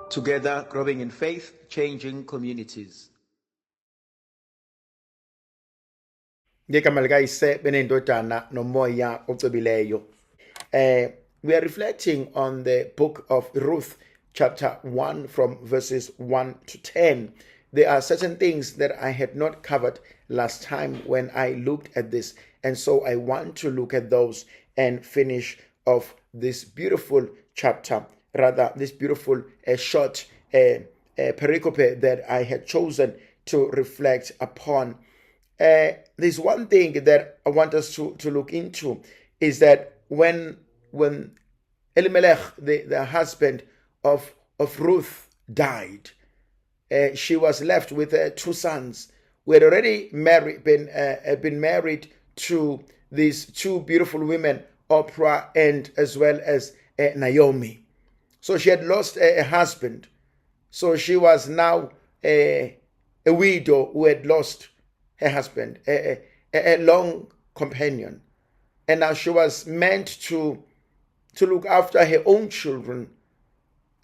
Together, growing in faith, changing communities. Ngegama likayise benendodana nomoya ocebileyo. We are reflecting on the book of Ruth, chapter 1, from verses 1 to 10. There are certain things that I had not covered last time when I looked at this, and so I want to look at those and finish off this beautiful chapter, rather this beautiful short pericope that I had chosen to reflect upon. There's one thing that I want us to look into, is that when Elimelech, the husband of Ruth, died, she was left with two sons who had already been married to these two beautiful women, Oprah and as well as Naomi. So she had lost a husband. So she was now a widow who had lost her husband, a long companion. And now she was meant to look after her own children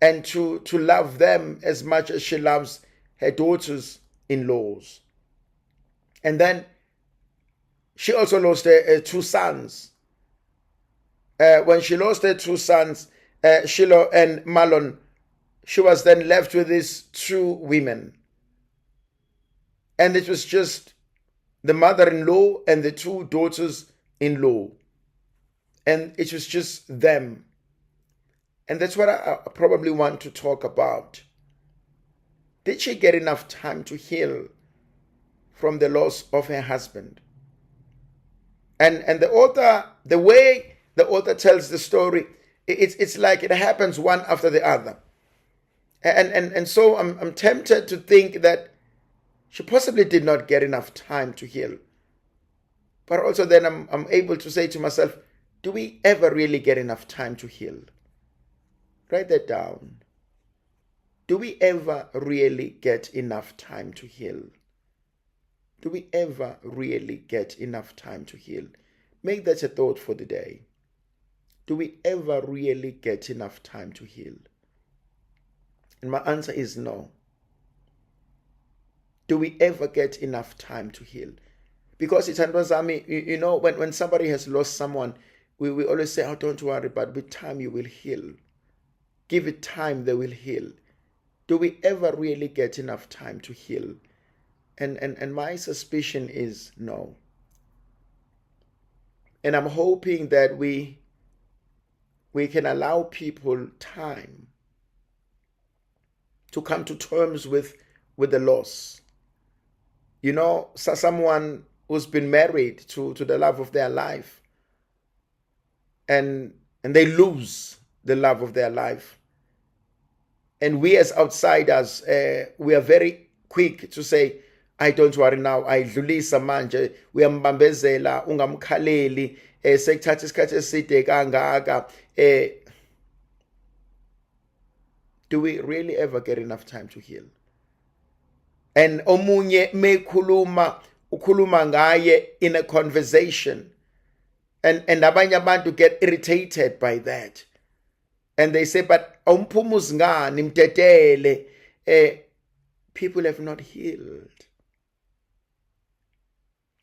and to love them as much as she loves her daughters-in-laws. And then she also lost two sons. When she lost her two sons, Shiloh and Mahlon, she was then left with these two women. And it was just the mother-in-law and the two daughters-in-law. And it was just them. And that's what I probably want to talk about. Did she get enough time to heal from the loss of her husband? And the author, the way the author tells the story, it's like it happens one after the other. And so I'm tempted to think that she possibly did not get enough time to heal. But also then I'm able to say to myself, do we ever really get enough time to heal? Write that down. Do we ever really get enough time to heal? Do we ever really get enough time to heal? Make that a thought for the day. Do we ever really get enough time to heal? And my answer is no. Do we ever get enough time to heal? Because it's you know, when somebody has lost someone, we always say, oh, don't worry, but with time you will heal. Give it time, they will heal. Do we ever really get enough time to heal? And my suspicion is no. And I'm hoping that we can allow people time to come to terms with the loss. You know, someone who's been married to the love of their life, and they lose the love of their life. And we as outsiders, we are very quick to say, I don't worry now, ayidlulisa manje, uyambambezela, ungamkhaleli, sekuthatha isikhathi eside kangaka. Do we really ever get enough time to heal? And omunye mekhuluma ukhuluma ngaye in a conversation, and abanye abantu get irritated by that, and they say, but awumphumuzi ngani mtetele. People have not healed.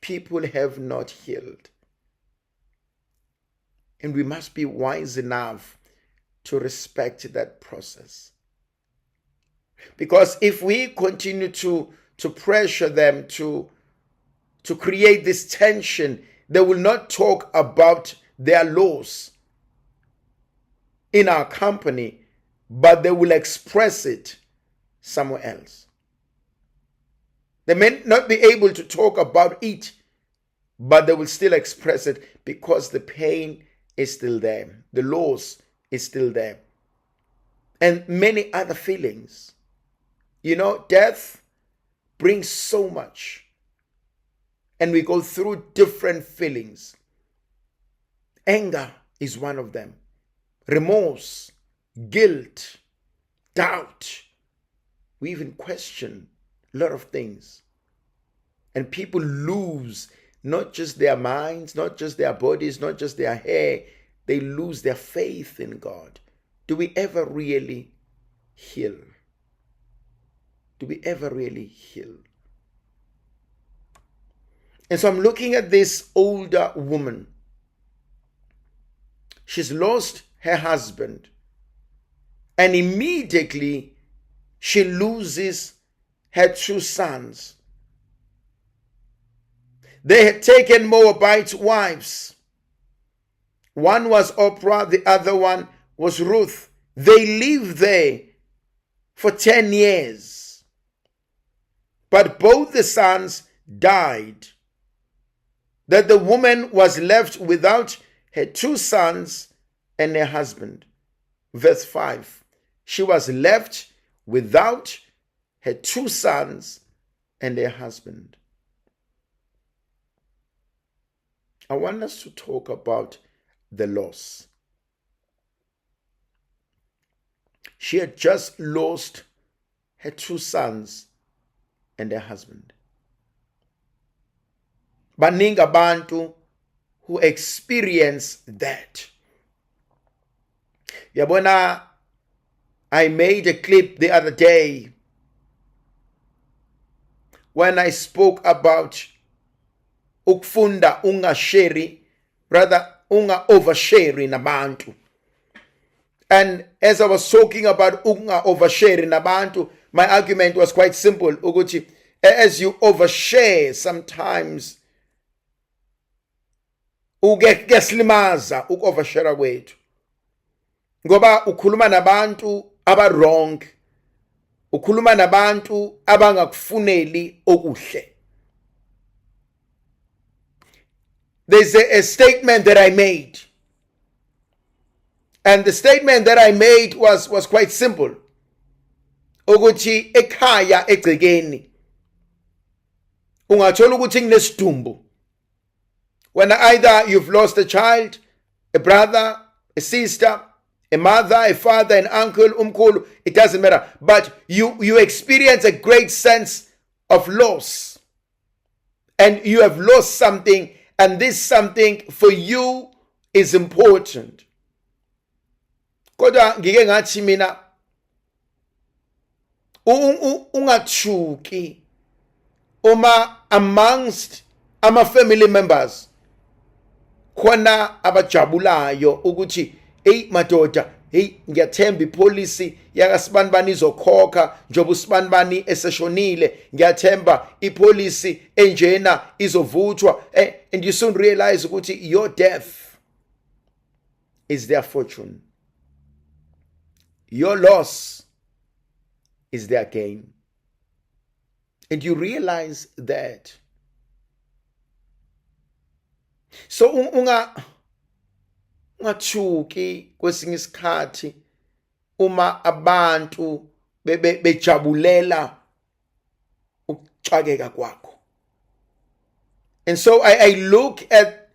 People have not healed. And we must be wise enough to respect that process. Because if we continue to pressure them to create this tension, they will not talk about their loss in our company, but they will express it somewhere else. They may not be able to talk about it, but they will still express it because the pain is still there. The loss is still there. And many other feelings. You know, death brings so much. And we go through different feelings. Anger is one of them. Remorse, guilt, doubt. We even question a lot of things. And people lose not just their minds, not just their bodies, not just their hair. They lose their faith in God. Do we ever really heal? Do we ever really heal? And so I'm looking at this older woman. She's lost her husband, and immediately she loses her 2 sons. They had taken Moabite wives. One was Oprah, the other one was Ruth. They lived there for 10 years. But both the sons died. That the woman was left without her 2 sons and her husband. Verse 5. She was left without her 2 sons and her husband. I want us to talk about the loss. She had just lost her 2 sons and her husband. Baningi abantu who experience that. Yabona, I made a clip the other day when I spoke about ukufunda ungasheri, rather unga oversharing nabantu. And as I was talking about unga oversharing nabantu, my argument was quite simple. Ukuthi, as you overshare sometimes, ugeslimaza ukovershare kwethu. Ngoba ukhuluma nabantu aba wrong. Ukhuluma nabantu abangakufuneli okuhle. There's a statement that I made. And the statement that I made was quite simple. Ukuthi ekhaya egcekeni ungathola ukuthi kunesidumbu. When either you've lost a child, a brother, a sister, a mother, a father, an uncle, umkhulu, it doesn't matter. But you experience a great sense of loss. And you have lost something, and this something for you is important. Kodwa ngike ngathi mina ungathuki uma amongst ama family members khona abajabulayo ukuthi hey madoda, hey ngiyathemba ipolisi yakasibanibani izokhokha njoba usibanibani eseshonile, ngiyathemba ipolisi enjena izovuthwa, and you soon realize ukuthi your death is their fortune. Your loss is their gain. And you realize that. So ungathuki kwesinye isikhathi uma abantu bejabulela ukuxakeka kwakho. And so I look at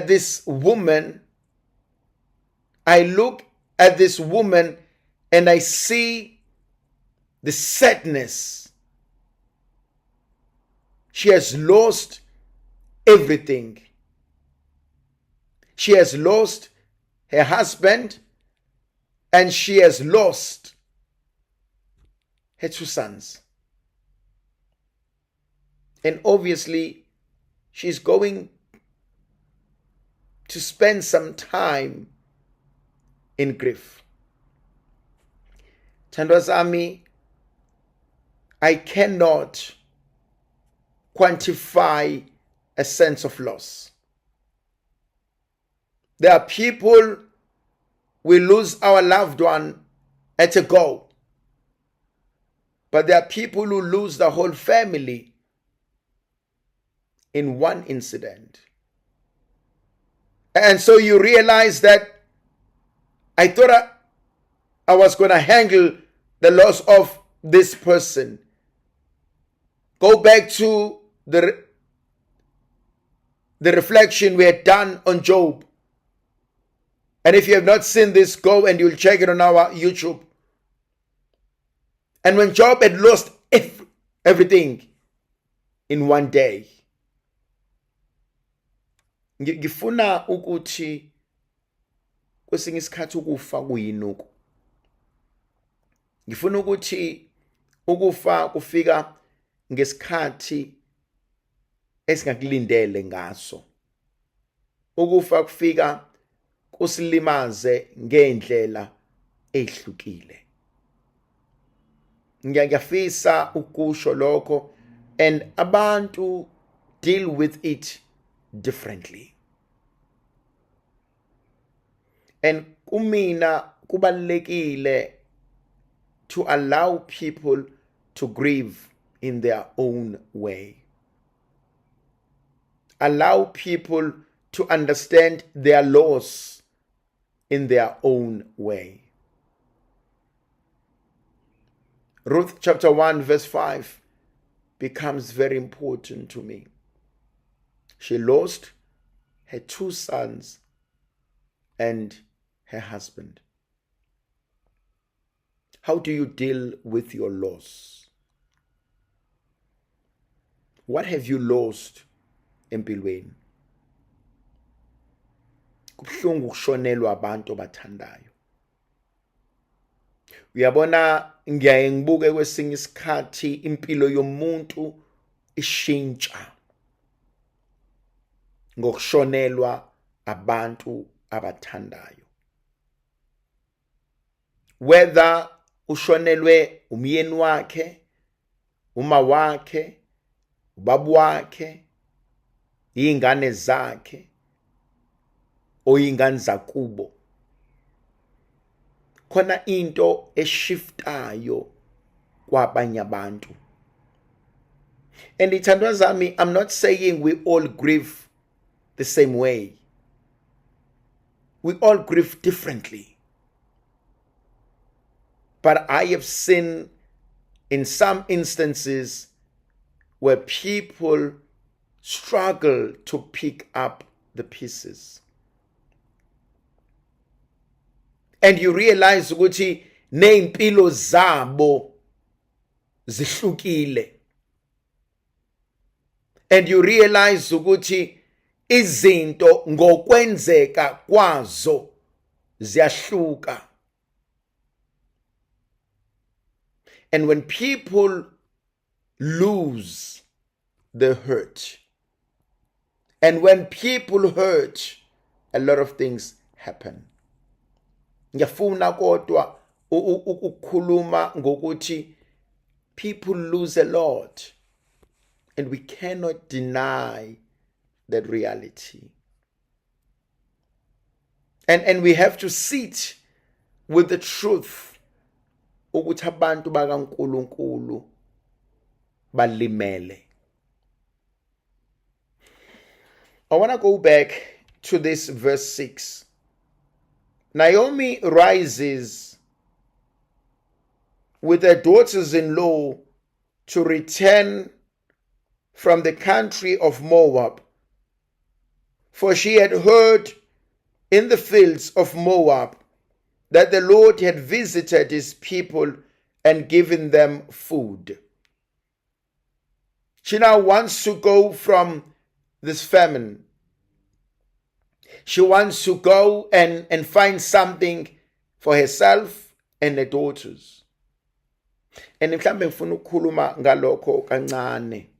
this woman. I look at this woman and I see the sadness. She has lost everything. She has lost her husband, and she has lost her 2 sons. And obviously, she's going to spend some time in grief. Thandwa zami, I cannot quantify a sense of loss. There are people, we lose our loved one at a go. But there are people who lose the whole family in one incident. And so you realize that I thought I was going to handle the loss of this person. Go back to the reflection we had done on Job. And if you have not seen this, go and you'll check it on our YouTube. And when Job had lost everything in one day, ngifuna ukuthi kwesinye isikhathi ukufa kuyinuku. ngifuna ukuthi ukufa kufika ngesikhathi esingakulindele ngaso. Ukufa kufika kusilimaze ngendlela ehlukile. Ngiyafisa ukusho lokho, and abantu deal with it differently. And kumina kubalekile to allow people to grieve in their own way. Allow people to understand their loss in their own way. Ruth chapter 1 verse 5 becomes very important to me. She lost her 2 sons and her husband. How do you deal with your loss? What have you lost empilweni? Kubuhlungu ukushonelwa abantu abathandayo. Uyabona, ngiyaye ngibuke kwesinye isikhathi impilo yomuntu ishintsha ngokushonelwa abantu abathandayo. Whether ushonelwe umyeni wakhe, uma wakhe, ubaba wakhe, izingane zakhe, oyingane zakubo, khona into eshiftayo kwabanye abantu. And ithandwa zami, I'm not saying we all grieve the same way. We all grieve differently. But I have seen in some instances where people struggle to pick up the pieces. And you realize ukuthi neimpilo zabo zihlukile. And you realize ukuthi izinto ngokwenzeka kwazo ziyahluka. And when people lose, they hurt. And when people hurt, a lot of things happen. Ngiyafuna kodwa ukukhuluma ngokuthi people lose a lot, and we cannot deny that reality. And we have to sit with the truth ukuthi abantu bakaNkulunkulu balimele. I want to go back to this verse 6. Naomi rises with her daughters-in-law to return from the country of Moab, for she had heard in the fields of Moab that the Lord had visited his people and given them food. She now wants to go from this famine. She wants to go and find something for herself and her daughters. And mhlambe ngifuna ukukhuluma ngalokho kancane.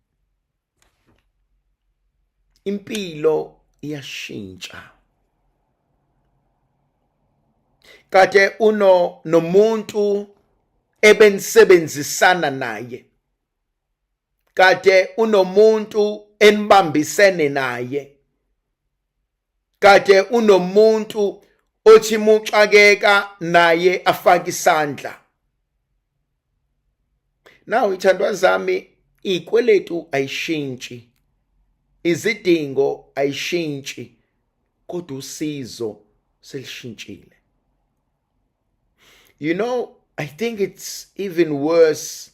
Impilo iyashintsha. Kade nomuntu ebenisebenzisana naye. Kade unomuntu enibambisene naye. Kade unomuntu othi muxakeka naye afaka isandla. Now ithandwa zami, ikweletu ayishintshi. Izidingo ayishintshi. Kodwa usizo selishintshile. You know, I think it's even worse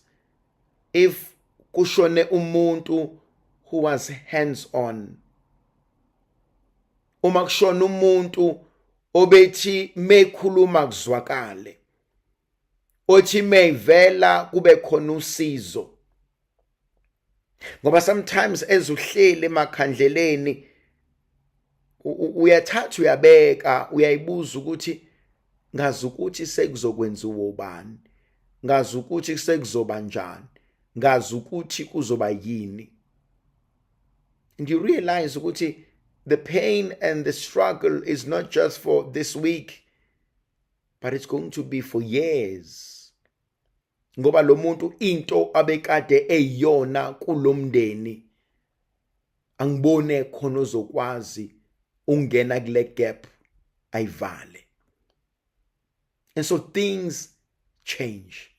if kushone umuntu who was hands-on. Uma kushona umuntu obethi mekhuluma kuzwakale. Othi meyivela kube khona usizo. Ngoba sometimes ezuhlele emakhandleleni uyathatha uyabeka, uyayibuza ukuthi ngazi ukuthi sekuzokwenziwa ubani. ngazi ukuthi sekuzoba njani, ngazi ukuthi kuzoba yini. And you realize ukuthi the pain and the struggle is not just for this week, but it's going to be for years. Ngoba lo muntu into abekade eyiyona kulomndeni angibone khona uzokwazi ungena kule gap ayivale. And so things change.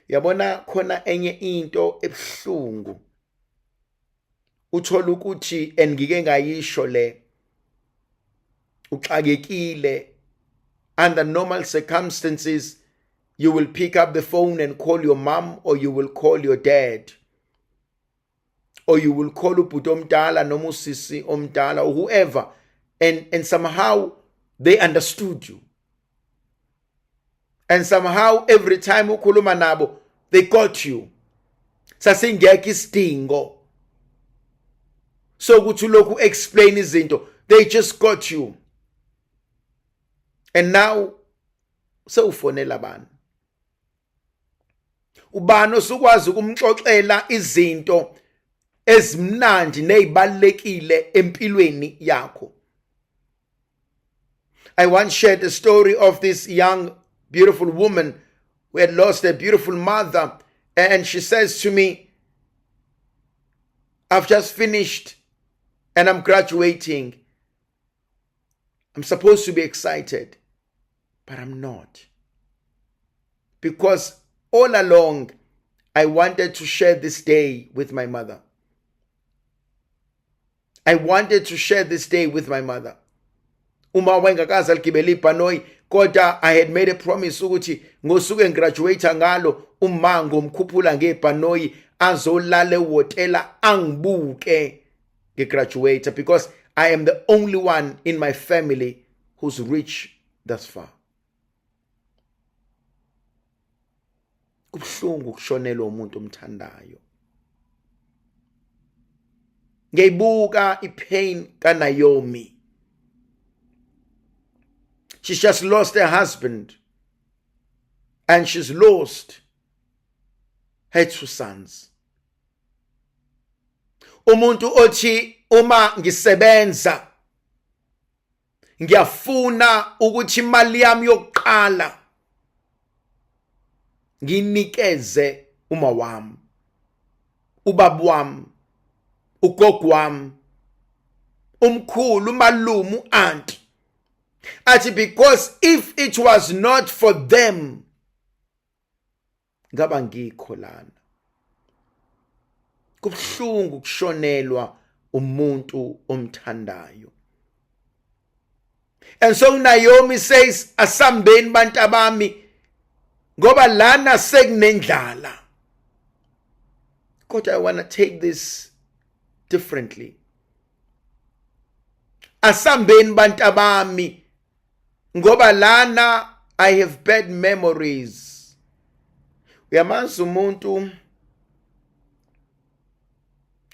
Yabona khona enye into ebuhlungu. Uthola ukuthi engike ngayisho le uxakekile. Under normal circumstances, you will pick up the phone and call your mom, or you will call your dad, or you will call ubhuti omdala noma usisi omdala or whoever, and somehow they understood you. And somehow every time ukhuluma nabo, they got you. Sasingekho isidingo so ukuthi lokhu explain izinto, they just got you. And now sewufonela bani? Ubani osukwazi ukumxoxela izinto ezimnandi nezibalekile empilweni yakho? I once shared the story of this young beautiful woman who had lost a beautiful mother, and she says to me, I've just finished and I'm graduating. I'm supposed to be excited, but I'm not. Because all along, I wanted to share this day with my mother. I wanted to share this day with my mother. Uma wengakazi aligibela ibhanoyi, kodwa I had made a promise ukuthi ngosuku engigraduate ngalo uma ngomkhuphula ngebhanoyi azolala ehotela angibuke ngegraduate, because I am the only one in my family who's reached thus far. Kubuhlungu kushonela umuntu omthandayo. Ngiyibuka ipain kaNaomi. She's just lost her husband, and she's lost her 2 sons. Umuntu othi uma ngisebenza ngiyafuna ukuthi imali yami yokuqala nginikeze uma wami, ubaba wami, ugogo wami, umkhulu, umalume, aunt. Athi because if it was not for them, ngaba ngikho lana. Kubuhlungu kushonelwa umuntu omthandayo. And so Naomi says, asambeni bantabami, ngoba lana sekunendlala. God, I want to take this differently. Asambeni bantabami, ngoba lana I have bad memories. Uyamazi umuntu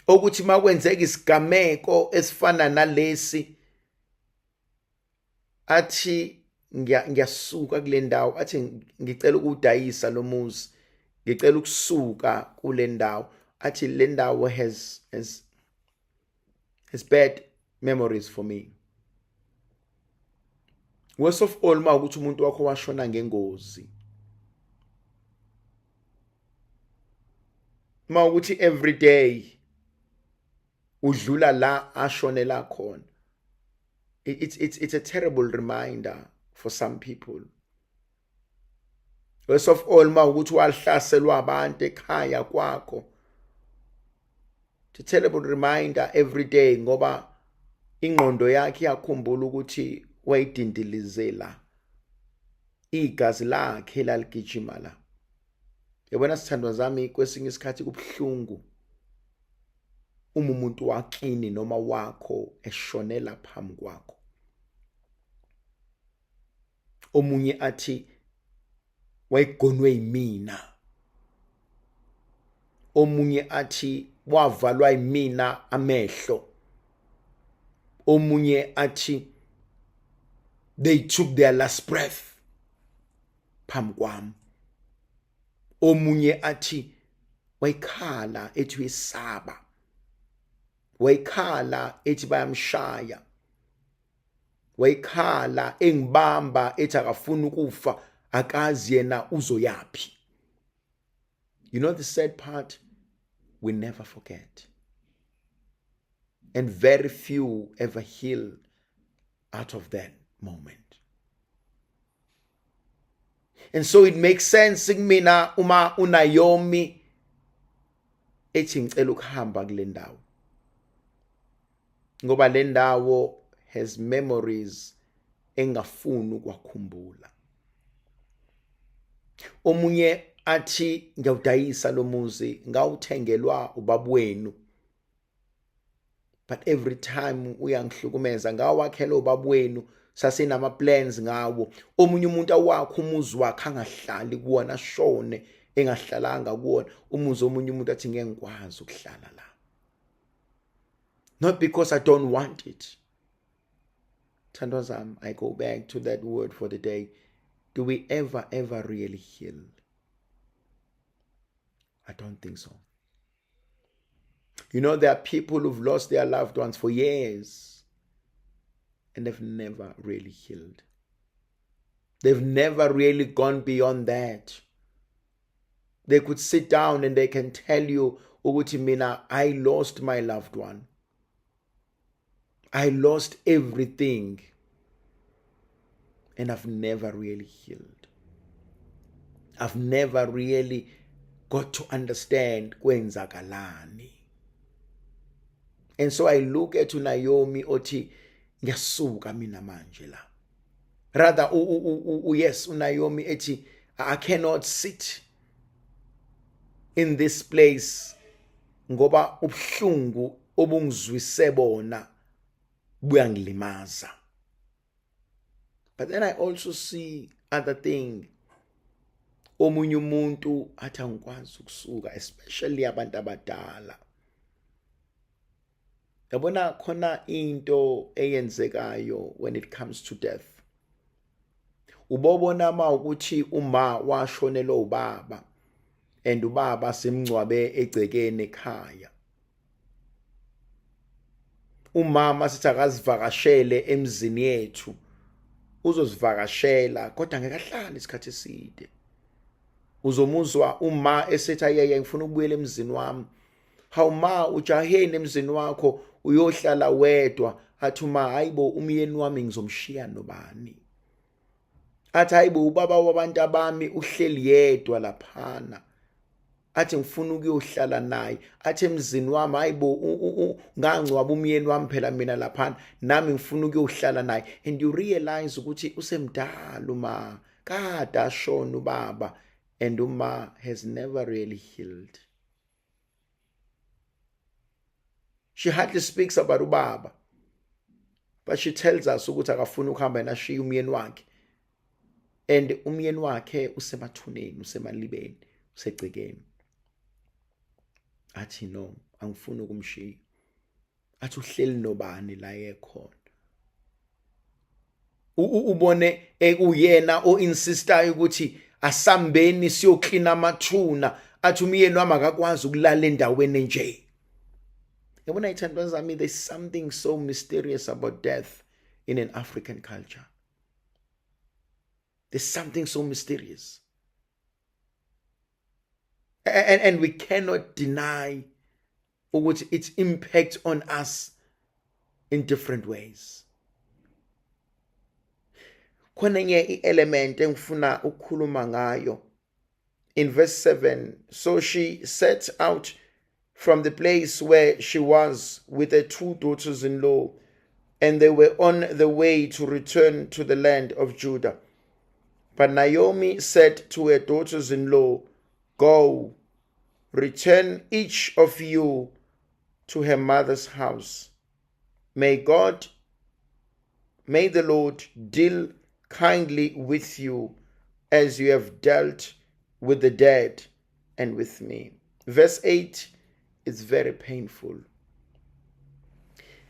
ukuthi makwenzeka isigameko esifana nalesi, athi ngiyasuka kule ndawo, athi ngicela ukudayisa lo muzi, ngicela ukusuka kule ndawo, athi le ndawo has bad memories for me. Worst of all, ma ukuthi umuntu wakho washona ngengozi, ma ukuthi every day udlula la ashonela khona. It's a terrible reminder for some people. Worst of all, ma ukuthi wahlaselwa abantu ekhaya kwakho. It's a terrible reminder every day, ngoba ingqondo yakhe yakhumbula ukuthi wayidindilizela igazi lakhe laligijima la. Yabona sithandwa zami, kwesinye isikhathi kubuhlungu uma umuntu wakini noma wakho eshonela phambi kwakho. Omunye athi wayigonwe yimina, omunye athi wavalwa yimina amehlo, omunye athi they took their last breath. phambi kwami. Omunye athi wayikhala ethi uyesaba. Wayikhala ethi bayamshaya. Wayikhala engibamba ethi akafuna ukufa, akazi yena uzoyapi. You know the sad part? We never forget. And very few ever heal out of that moment. And so it makes sense kumina uma uNaomi ethi ngicela ukuhamba kule ndawo. Ngoba le ndawo has memories engafuni ukwakhumbula. Omunye athi ngiyawudayisa lo muzi, ngawuthengelwa ubabwenu. But every time uyangihlukumeza, ngawakhela ubabwenu, sasinama plans ngawo. Omunye umuntu awakho umuzi wakhe angahlali kuwona, ashone engahlalanga kuwona. Umuzi omunye umuntu athi ngeke ngikwazi ukuhlala la. Not because I don't want it. Thandwa zami, I go back to that word for the day. Do we ever really heal? I don't think so. You know, there are people who've lost their loved ones for years and they've never really healed. They've never really gone beyond that. They could sit down and they can tell you, ukuthi mina, I lost my loved one. I lost everything. And I've never really healed. I've never really got to understand kwenzakalani. And so I look at Naomi othi ngiyasuka mina manje la. Rather yes, Naomi ethi I cannot sit in this place ngoba ubuhlungu obungizwise bona buyangilimaza. But then I also see other thing. Omunye umuntu athi angikwazi ukusuka, especially abantu abadala. Yabona khona into eyenzekayo when it comes to death. Ubobona ma ukuthi uma washonela ubaba and ubaba simngcwabe egcekeni ekhaya. Umama sithi akazivakashele emzini yethu, uzozivakashela kodwa ngeke ahlale isikhathi eside. Uzomuzwa uma esethi ayeye ngifuna ukubuyela emzini wami. Hawu ma ujaheni emzini wakho uyohlala wedwa, athi uma hayibo umyeni wami ngizomshiya nobani. Athi hayibo ubaba wabantu abami uhleli yedwa laphana. Athi ngifuna ukuyohlala naye. Athi emzini wami hayibo ngangcwaba umyeni wami phela mina laphana, nami ngifuna ukuyohlala naye. And you realize ukuthi usemdala uma kade ashona ubaba, and uma has never really healed. She hardly speaks about ubaba, but she tells us ukuthi akafuna ukuhamba nashiya umyeni wakhe. And umyeni wakhe usemathuneni, usemalibeni, usegcekeni. Athi no, angifuni ukumshiya. Athi uhleli nobani la ekhona. Ubone ekuyena o-insistayo ukuthi asambeni siyoklina amathuna, athi umyeni wami akakwazi ukulala endaweni nje. Yabona ithandwa zami, there's something so mysterious about death in an African culture. There's something so mysterious. And we cannot deny its impact on us in different ways. Khona nye i-element engifuna ukukhuluma ngayo. In verse 7, so she set out from the place where she was with her 2 daughters-in-law, and they were on the way to return to the land of Judah. But Naomi said to her daughters-in-law, go, return each of you to her mother's house. May the Lord deal kindly with you as you have dealt with the dead and with me. Verse 8 is very painful.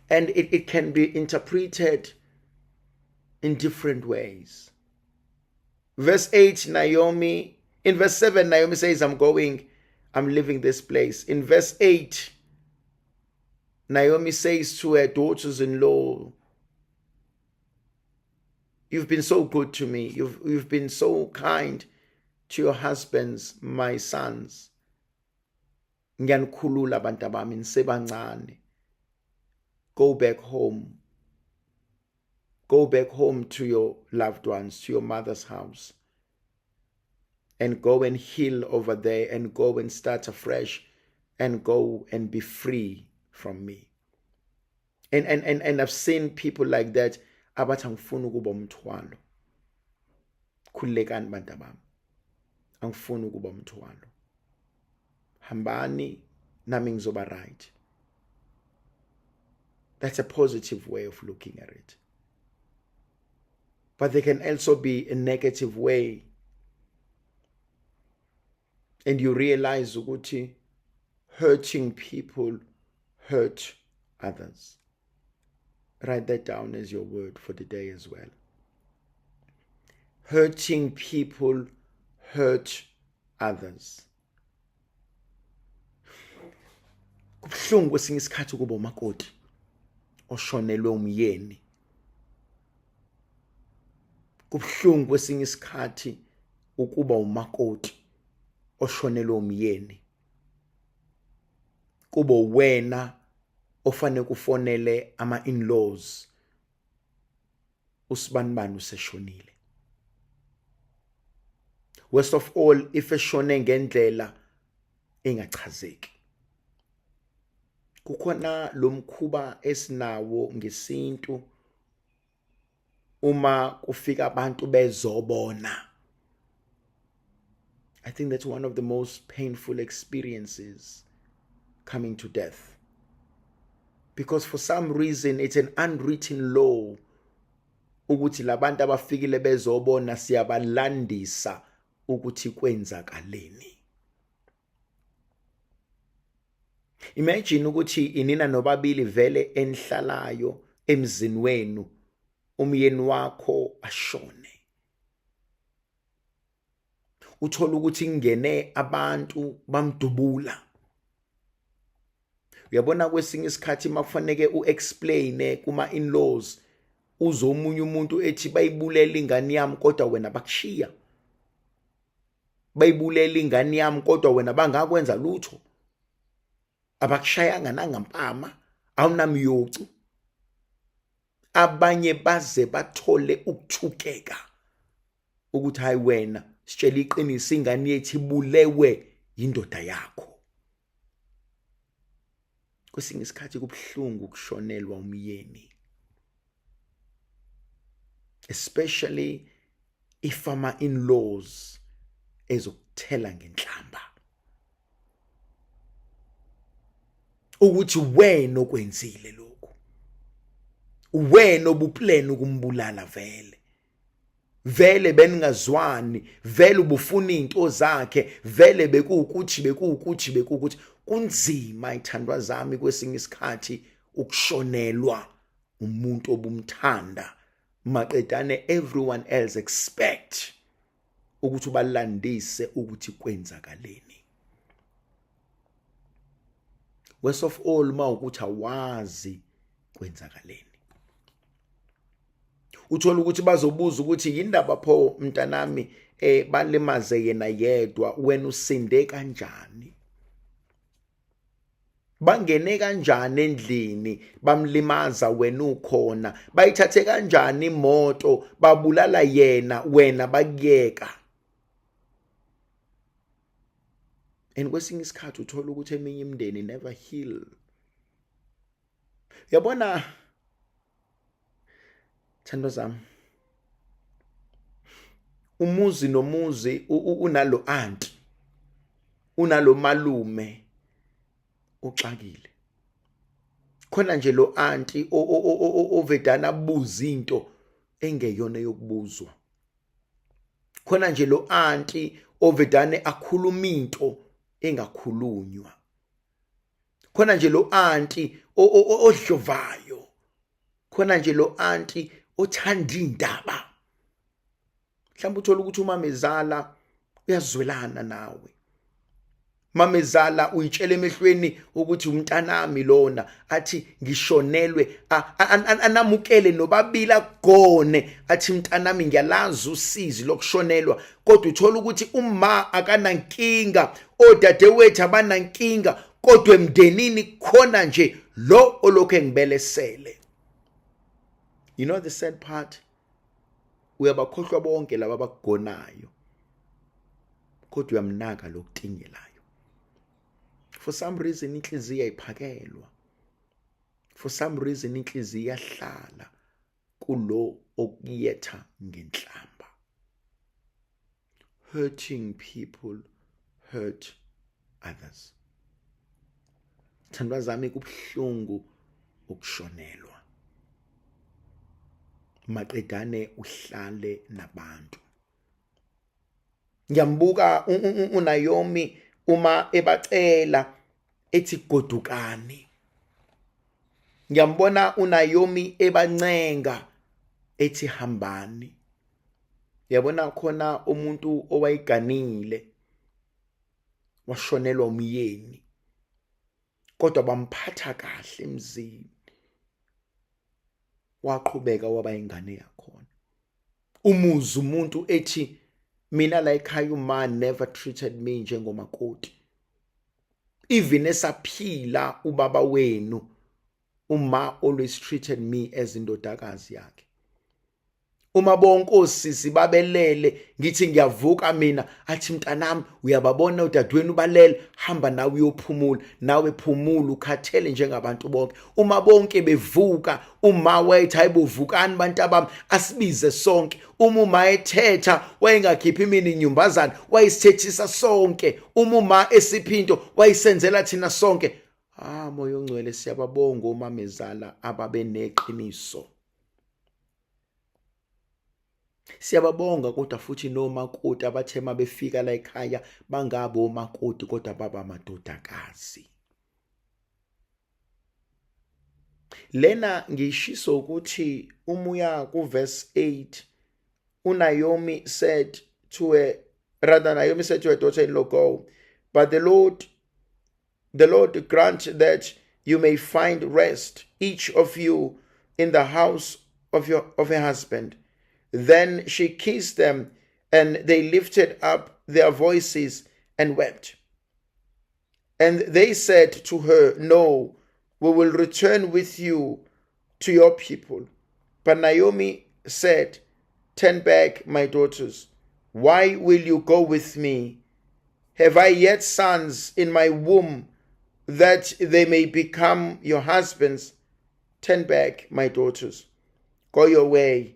And it can be interpreted in different ways. Verse 8, Naomi, in verse 7, Naomi says, I'm leaving this place. In verse 8, Naomi says to her daughters-in-law, you've been so good to me. You've been so kind to your husbands, my sons. Ngiyanikhulula abantu bami nisebancane. Go back home. Go back home to your loved ones, to your mother's house. And go and heal over there and go and start afresh and go and be free from me. And I've seen people like that. Abathi angifuni ukuba umthwalo. Khulekani bantu bami. Angifuni ukuba umthwalo. Hambani nami ngizoba right. That's a positive way of looking at it. But there can also be a negative way. And you realize ukuthi hurting people hurt others. Write that down as your word for the day as well. Hurting people hurt others. Kubuhlungu kwesinye isikhathi ukuba umakoti oshonelwe umyeni. Kubuhlungu kwesinye isikhathi ukuba umakoti oshonelwe umyeni. Kuba wena ofane kufonele ama-in-laws usibanibani useshonile. Worst of all, if eshone ngendlela engachazeki. Kukhona lo mkhuba esinawo ngesintu uma kufika abantu bezobona. I think that's one of the most painful experiences, coming to death. Because for some reason it's an unwritten law ukuthi labantu abafikile bezobona siyabalandisa ukuthi kwenzakaleni. Imagine ukuthi inina nobabili vele enihlalayo emzini wenu umyeni wakho ashone. Uthola ukuthi ngene abantu bamdubula. Uyabona kwesinye isikhathi makufanele uexplaine kuma in-laws uzomunye umuntu ethi bayibulela ingane yami kodwa wena bakushiya. Bayibulela ingane yami kodwa wena bangakwenza lutho. Abakushayanga nangampama, awunamyocu. Abanye baze bathole ukuthukeka ukuthi hayi wena sitshela iqiniso ingane yethu ibulewe indoda yakho. Kwesinye isikhathi kubuhlungu ukushonelwa umyeni. Especially if ama-in-laws ezokuthela ngenhlamba. Ukuthi wena okwenzile lokho. Wena obuplane ukumbulala vele. Vele beningazwani, vele ubufuna into zakhe, vele bekuwukuthi kunzima ithandwa zami kwesinye isikhathi ukushonelwa umuntu obumthanda. Maqedane everyone else expect ukuthi balandise ukuthi kwenzakaleni. Worst of all ma ukuthi awazi kwenzakaleni. Uthola ukuthi bazobuza ukuthi yindaba pho mntanami balimaze yena yedwa wena usinde kanjani? Bangene kanjani endlini bamlimaza wena ukhona? Bayithathe kanjani imoto babulala yena wena bakuyeka? And kwesinye isikhathi uthola ukuthi eminye imindeni never heal. Yabona thandwa zami, umuzi nomuzi unalo aunt, unalo malume uxakile. Khona nje lo aunti ovedana abuza into engeyona yokubuzwa. Khona nje lo aunti ovedane akhuluma into engakhulunywa. Khona nje lo aunti odlovayo. Khona nje lo aunti othanda indaba. Mhlawumbe uthola ukuthi umamezala uyazwelana nawe. Mamezala uyitshela emehlweni ukuthi umntanami lona athi ngishonelwe anamukele nobabili agone athi mntanami ngiyalazi usizi lokushonelwa, kodwa uthola ukuthi uma akanankinga, odadewethu abanankinga, kodwa emndenini khona nje lo olokhu engibelesele. You know the sad part, uyabakhohlwa bonke laba abakugonayo kodwa uyamnaka lokutingelayo. For some reason inhliziyo iphakelwa. For some reason inhliziyo iyahlala kulo okuyetha ngenhlamba. Hurting people hurt others. Thandwa zami kubuhlungu ukushonelwa. Maqedane uhlale nabantu. Ngiyambuka uNaomi uma ebacela ethi godukani. Ngiyambona uNaomi ebancenga ethi hambani. Yabona khona umuntu owayiganile washonelwa umyeni, kodwa bamphatha kahle emzini, waqhubeka waba ingane yakhona. Umuzi umuntu ethi mina la ekhaya uma never treated me njengomakoti. Even esaphila ubaba wenu, uma always treated me as indodakazi yakhe. Uma bonkosi sibabelele ngithi ngiyavuka mina, athi mntanami uyababona udadewenu balele, hamba nawe uyophumula, nawe phumula ukhathele njengabantu bonke. Uma bonke bevuka, uma wayethi ayibuvukani bantu bami asibize sonke. Uma ethetha wayengakhiphi mina inyumbazana, wayisithethisa sonke. Uma esiphinto wayisenzela thina sonke. Moya ongcwele siyababonga omamezala ababe neqiniso. Siyababonga kodwa futhi nomakoti abathe mabefika la ekhaya bangabe omakoti kodwa baba amadodakazi. Lena ngishiso ukuthi umuya ku verse 8, Naomi said to her daughter-in-law, go, but the Lord grant that you may find rest, each of you in the house of your husband. Then she kissed them, and they lifted up their voices and wept. And they said to her, no, we will return with you to your people. But Naomi said, turn back, my daughters. Why will you go with me? Have I yet sons in my womb that they may become your husbands? Turn back, my daughters. Go your way.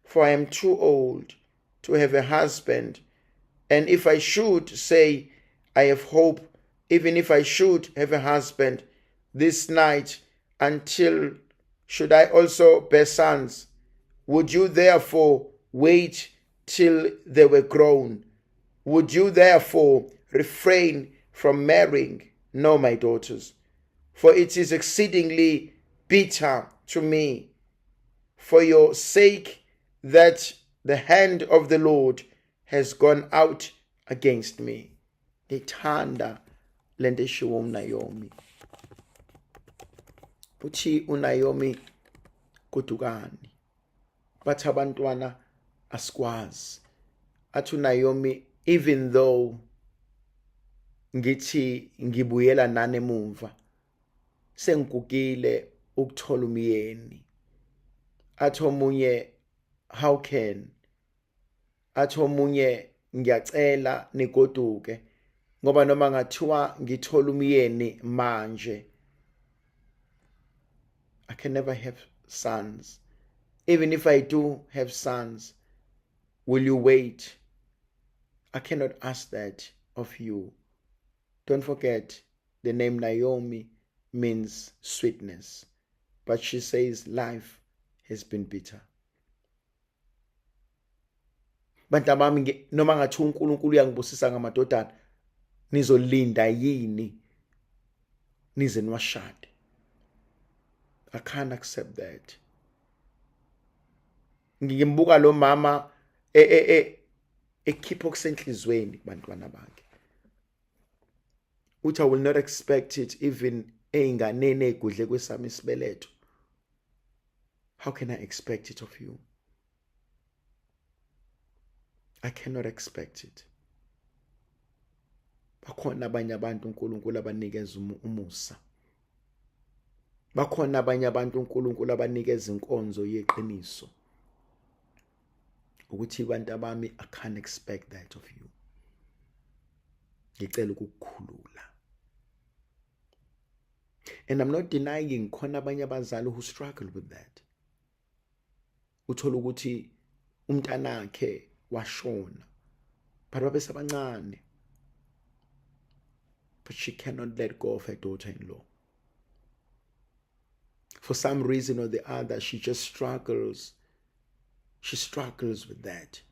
For I am too old to have a husband. And if I should say, I have hope, even if I should have a husband this night, until should I also bear sons? Would you therefore wait till they were grown? Would you therefore refrain from marrying? No, my daughters, for it is exceedingly bitter to me for your sake that the hand of the Lord has gone out against me. Ngithanda lento eshiwo uNaomi. Uthi uNaomi godukani. Bathi abantwana asikwazi. Athi uNaomi, even though ngithi ngibuyela nane emuva, sengigugile ukuthola umyeni. Athi omunye, how can? Athi omunye, ngiyacela nigoduke ngoba noma ngathiwa ngithola umyeni manje, I can never have sons. Even if I do have sons, will you wait? I cannot ask that of you. Don't forget, the name Naomi means sweetness, but she says life has been bitter. Bantu bami, noma ngathi uNkulunkulu uyangibusisa ngamadodana, nizolinda yini nize niwashade? I can't accept that. Ngimbuka lo mama ekhipha okusenhlizweni kubantwana bakhe. Uthi I will not expect it even ey'nganeni ey'gudle kwesami isibeletho. How can I expect it of you? I cannot expect it. Bakhona abanye abantu uNkulunkulu abanikeza umusa. Bakhona abanye abantu uNkulunkulu abanikeza inkonzo yeqiniso. Ukuthi abantu abami, I can't expect that of you. Ngicela ukukukhulula. And I'm not denying khona abanye abazali who struggle with that. Uthola ukuthi umntanakhe washona, but babesabancane. But she cannot let go of her daughter-in-law. For some reason or the other, she just struggles. She struggles with that.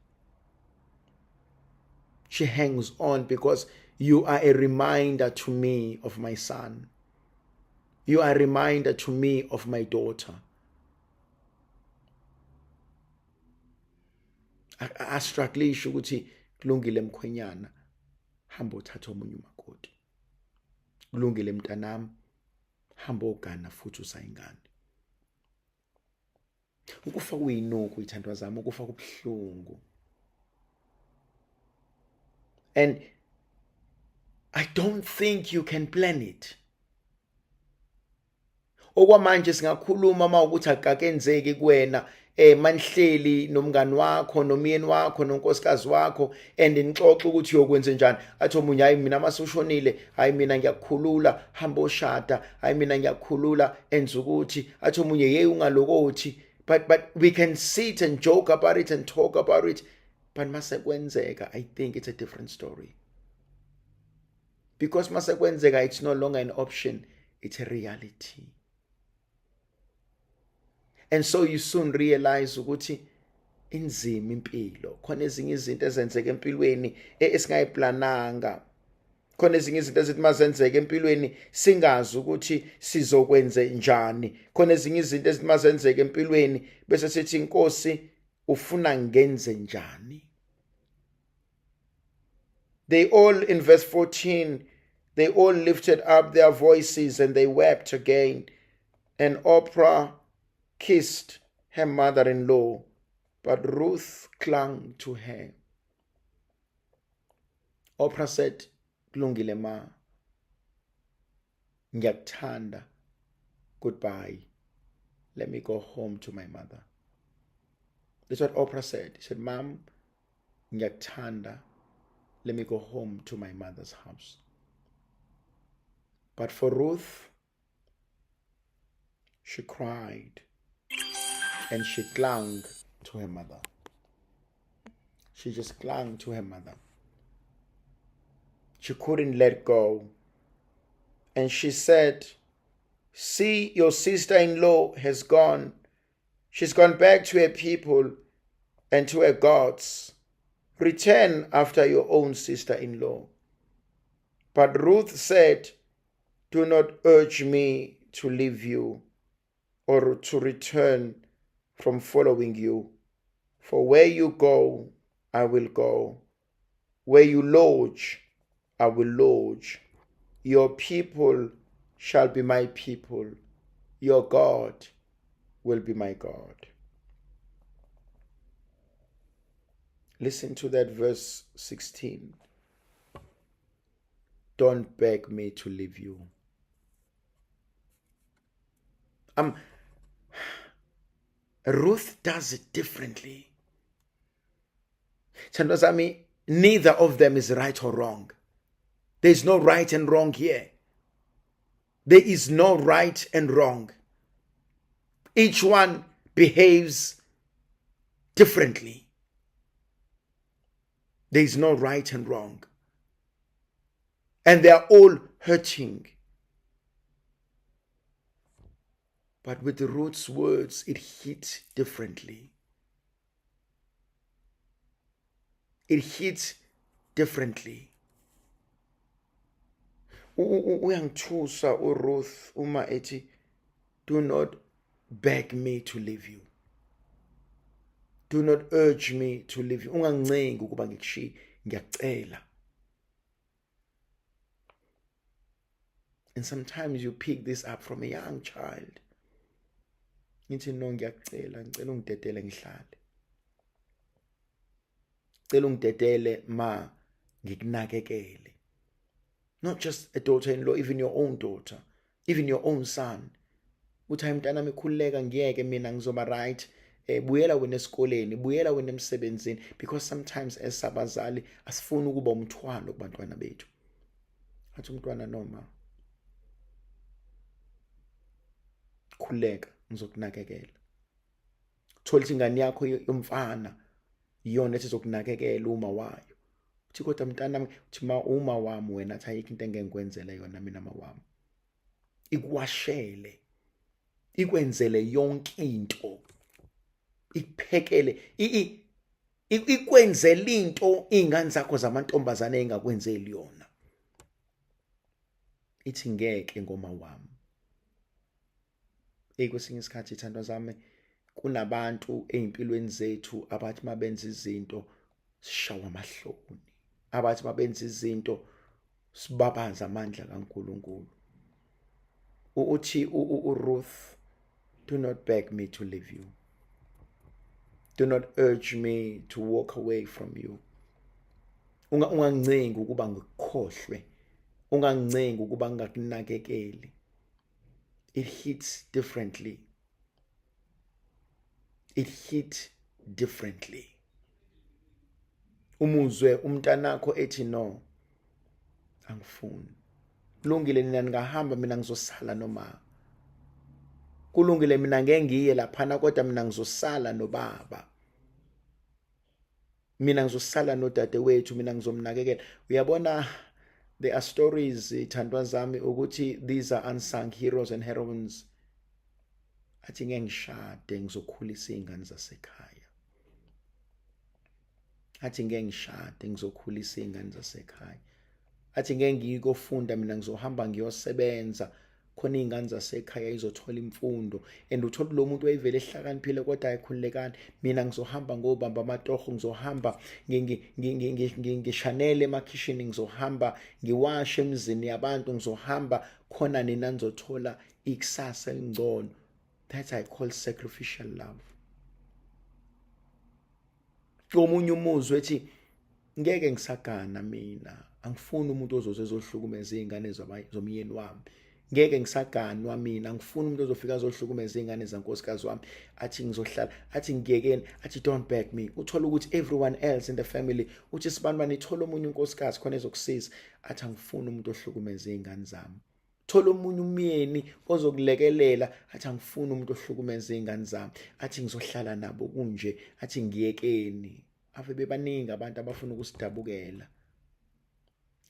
She hangs on because you are a reminder to me of my son. You are a reminder to me of my daughter. I struggle ukuthi kulungile mkhwenyana, hamba uthatha omunye umakoti. Kulungile mntanami, hamba ogana futhi usayingane. Ukufa kuyinuku ithandwa zami, ukufa kubuhlungu. And I don't think you can plan it. Okwamanje singakhuluma mawukuthi akakenzeki kuwena manihleli nomngani wakho nomyeni wakho nonkosikazi wakho and nixoxe ukuthi uyokwenza njani. Athi omunye hayi mina masushonile, hayi mina ngiyakukhulula, hamba oshada, hayi mina ngiyakukhulula enza ukuthi. Athi omunye hey ungalokothi. But we can sit and joke about it and talk about it. But masekwenzeka, I think it's a different story. Because masekwenzeka, it's no longer an option, it's a reality. And so you soon realize ukuthi inzima impilo. Khona ezinye izinto ezenzeka empilweni esingayiplananga. Khona ezinye izinto ezithi mazenzeka empilweni singazi ukuthi sizokwenze njani. Khona ezinye izinto ezithi mazenzeka empilweni bese sithi inkosi ufuna ngenze njani. They all, in verse 14, they all lifted up their voices and they wept again. And Oprah kissed her mother-in-law, but Ruth clung to her. Oprah said, kulungile ma, ngiyakuthanda, goodbye, let me go home to my mother. That's what Oprah said. She said, Mom, ngiyakuthanda, let me go home to my mother's house. But for Ruth, she cried and she clung to her mother. She just clung to her mother. She couldn't let go. And she said, see, your sister-in-law has gone. She's gone back to her people and to her gods. Return after your own sister-in-law. But Ruth said, do not urge me to leave you or to return from following you. For where you go, I will go. Where you lodge, I will lodge. Your people shall be my people. Your God will be my God. Listen to that verse 16. Don't beg me to leave you. Ruth does it differently. Chandwazami, neither of them is right or wrong. There is no right and wrong here. There is no right and wrong. Each one behaves differently. There is no right and wrong. And they are all hurting. But with Ruth's words, it hit differently. It hit differently. Uyangithusa uRuth uma ethi, do not beg me to leave you. Do not urge me to leave you. Ungancengi ukuba ngikushiye, ngiyacela. And sometimes you pick this up from a young child. Ngithi no, ngiyacela, ngicela ungidedele ngihlale. Ngicela ungidedele ma ngikunakekele. Not just a daughter-in-law, even your own daughter, even your own son. Uthi hayi mntana mikhululeka ngiyeke mina ngizoba right. Buyela wena esikoleni, buyela wena emsebenzini, because sometimes as sabazali asifuni ukuba umthwalo kubantwana bethu. Athi umntwana noma khuleka ngizokunakekela. Thola ukuthi ingane yakho yomfana iyona ezokunakekela uma wayo. Uthi kodwa mntana uthi uma wami wena athi ayikho into engengikwenzela yona mina mawami. Ikuwashele, ikwenzele yonke into, ikuphekele, ikwenzele into ingane zakho zamantombazane engakwenzeli yona. Ithi ngeke ngoma wami. Kwesinye isikhathi ithandwa zami, kunabantu ezimpilweni zethu abathi mabenza izinto sishawa amahloni, abathi mabenza izinto sibabaza amandla kaNkulunkulu. Uthi uRuth, do not beg me to leave you. Do not urge me to walk away from you. Ungancengi ukuba ngikukhohlwe. Ungancengi ukuba ngingakunakekeli. It hits differently. It hit differently. Umuzwe umntanakho ethi no, angifuni. Kulungile nina ngahamba mina ngizosala noma. Kulungile mina ngeke ngiye laphana kodwa mina ngizosala nobaba. Mina ngizosala nodadewethu, mina ngizomnakekela. Uyabona, there are stories ithandwa zami ukuthi these are unsung heroes and heroines. Athi ngeke ngishade ngizokhulisa izingane zasekhaya. Athi ngeke ngishade ngizokhulisa izingane zasekhaya. Athi ngeke ngiyikofunda mina ngizohamba ngiyosebenza khona izingane zasekhaya izothola imfundo. And uthola lo muntu wayevele ehlakaniphile kodwa ayikhulekani. Mina ngizohamba ngobamba amatoho, ngizohamba ngishanele emakhishini, ngizohamba ngiwashe emizini yabantu, ngizohamba khona nina nizothola ikusasa elingcono. That I call sacrificial love. Komunye umuzwe ethi ngeke ngisagana mina, angifuni umuntu ozohlukumeza izingane zomyeni wami. Ngeke ngisaganwa mina, angifuni umuntu ozofika azohlukumeza izingane zankosikazi wami. Athi ngizohlala, athi ngiyekeni, athi don't beg me. Uthola ukuthi everyone else in the family uthi sibanibani ithola omunye unkosikazi khona ezokusiza. Athi angifuni umuntu ohlukumeza izingane zami. Thola omunye umyeni ozokulekelela. Athi angifuni umuntu ohlukumeza izingane zami. Athi ngizohlala nabo kunje. Athi ngiyekeni. Ave bebaningi abantu abafuna ukusidabukela.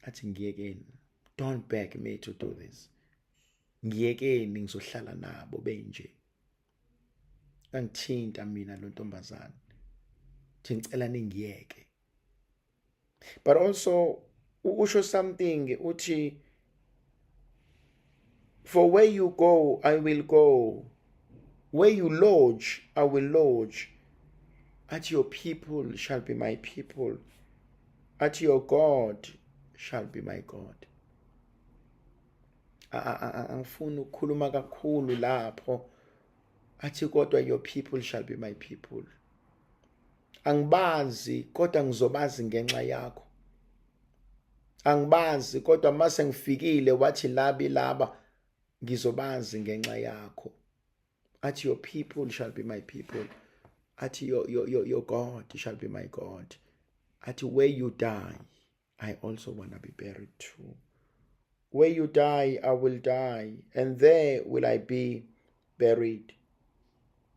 Athi ngiyekeni. Don't beg me to do this. Ngiyekeni ngizohlala nabo benje. Angithinta mina lo ntombazana. Thi ngicela ningiyeke. But also usho something uthi, for where you go I will go, where you lodge I will lodge. At your people shall be my people, at your God shall be my God. Angifuni ukukhuluma kakhulu lapho. Athi kodwa your people shall be my people. Angibazi kodwa ngizobazi ngenxa yakho. Angibazi kodwa mase ngifikile wathi laba ngizobazi ngenxa yakho. Athi your people shall be my people. Athi your God shall be my God. Athi where you die, I also want to be buried too. Where you die, I will die, and there will I be buried.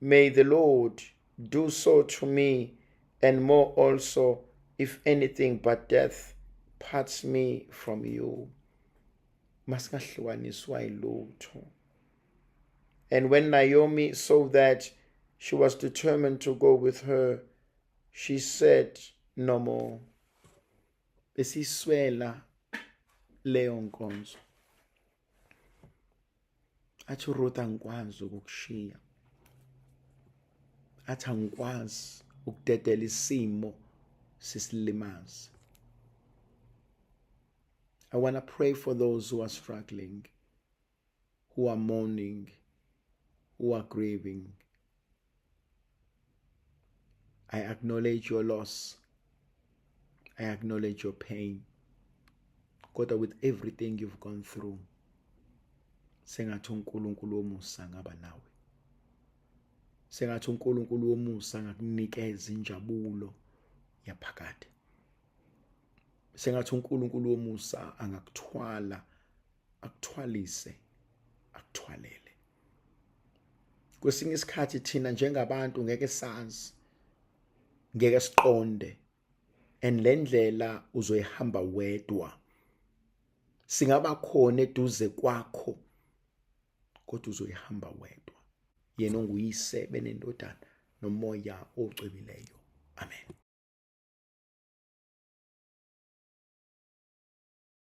May the Lord do so to me, and more also, if anything but death parts me from you. Masingahlukaniswa ilutho. And when Naomi saw that she was determined to go with her, she said no more. Besiswela leyo nkonzo. Athi uRuth angikwazi ukukushiya. Athi angikwazi ukudedela isimo sisilimaze. I want to pray for those who are struggling, who are mourning, who are grieving. I acknowledge your loss. I acknowledge your pain. God, with everything you've gone through, sengathi uNkulunkulu womusa ngaba nawe. Sengathi uNkulunkulu womusa ngakunikeza injabulo yaphakade. Sengathi uNkulunkulu womusa angakuthwala, akuthwalise, akuthwalele. Kwesinye isikhathi thina njengabantu ngeke sazi, ngeke siqonde, and lendlela uzoyihamba wedwa. Singaba khona eduze kwakho, kodwa uzoyihamba wedwa. Yena onguyise benendodana nomoya ocwebileyo. Amen.